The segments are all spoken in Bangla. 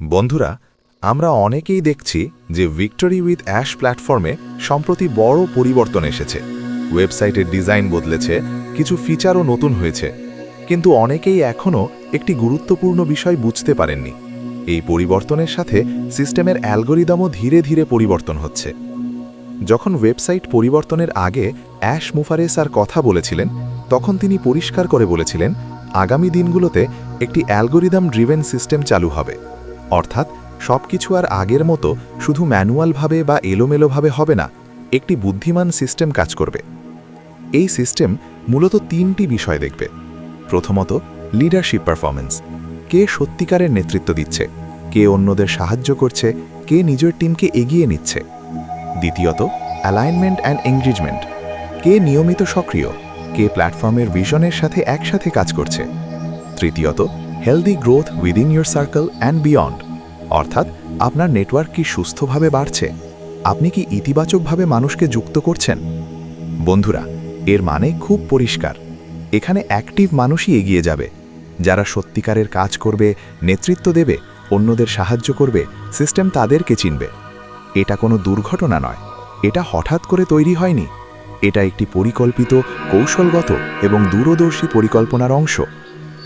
বন্ধুরা, আমরা অনেকেই দেখছি যে ভিক্টরি উইথ অ্যাশ প্ল্যাটফর্মে সম্প্রতি বড় পরিবর্তন এসেছে। ওয়েবসাইটের ডিজাইন বদলেছে, কিছু ফিচারও নতুন হয়েছে, কিন্তু অনেকেই এখনও একটি গুরুত্বপূর্ণ বিষয় বুঝতে পারেননি। এই পরিবর্তনের সাথে সিস্টেমের অ্যালগোরিদমও ধীরে ধীরে পরিবর্তন হচ্ছে। যখন ওয়েবসাইট পরিবর্তনের আগে অ্যাশ মুফারে স্যার কথা বলেছিলেন, তখন তিনি পরিষ্কার করে বলেছিলেন আগামী দিনগুলোতে একটি অ্যালগোরিদম ড্রিভেন সিস্টেম চালু হবে। অর্থাৎ সবকিছু আর আগের মতো শুধু ম্যানুয়ালভাবে বা এলোমেলোভাবে হবে না, একটি বুদ্ধিমান সিস্টেম কাজ করবে। এই সিস্টেম মূলত তিনটি বিষয় দেখবে। প্রথমত, লিডারশিপ পারফরম্যান্স। কে সত্যিকারের নেতৃত্ব দিচ্ছে, কে অন্যদের সাহায্য করছে, কে নিজের টিমকে এগিয়ে নিচ্ছে। দ্বিতীয়ত, অ্যালাইনমেন্ট অ্যান্ড এঙ্গেজমেন্ট। কে নিয়মিত সক্রিয়, কে প্ল্যাটফর্মের ভিশনের সাথে একসাথে কাজ করছে। তৃতীয়ত, healthy growth within your circle and beyond. অর্থাৎ আপনার নেটওয়ার্ক কি সুস্থভাবে বাড়ছে, আপনি কি ইতিবাচকভাবে মানুষকে যুক্ত করছেন। বন্ধুরা, এর মানে খুব পরিষ্কার। এখানে অ্যাক্টিভ মানুষই এগিয়ে যাবে, যারা সত্যিকারের কাজ করবে, নেতৃত্ব দেবে, অন্যদের সাহায্য করবে, সিস্টেম তাদেরকে চিনবে। এটা কোনো দুর্ঘটনা নয়, এটা হঠাৎ করে তৈরি হয়নি। এটা একটি পরিকল্পিত, কৌশলগত এবং দূরদর্শী পরিকল্পনার অংশ।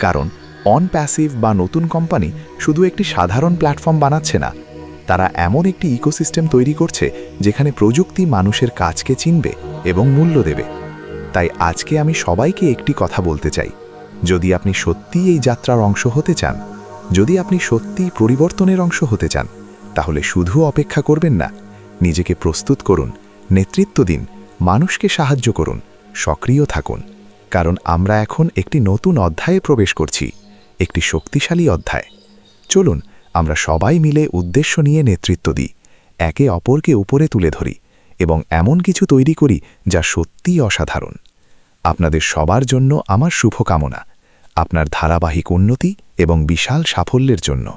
কারণ অন প্যাসিভ বা নতুন কোম্পানি শুধু একটি সাধারণ প্ল্যাটফর্ম বানাচ্ছে না, তারা এমন একটি ইকোসিস্টেম তৈরি করছে যেখানে প্রযুক্তি মানুষের কাজকে চিনবে এবং মূল্য দেবে। তাই আজকে আমি সবাইকে একটি কথা বলতে চাই, যদি আপনি সত্যিই এই যাত্রার অংশ হতে চান, যদি আপনি সত্যিই পরিবর্তনের অংশ হতে চান, তাহলে শুধু অপেক্ষা করবেন না, নিজেকে প্রস্তুত করুন, নেতৃত্ব দিন, মানুষকে সাহায্য করুন, সক্রিয় থাকুন। কারণ আমরা এখন একটি নতুন অধ্যায়ে প্রবেশ করছি, একটি শক্তিশালী অধ্যায়। চলুন আমরা সবাই মিলে উদ্দেশ্য নিয়ে নেতৃত্ব দিই, একে অপরকে উপরে তুলে ধরি এবং এমন কিছু তৈরি করি যা সত্যিই অসাধারণ। আপনাদের সবার জন্য আমার শুভকামনা, আপনার ধারাবাহিক উন্নতি এবং বিশাল সাফল্যের জন্য।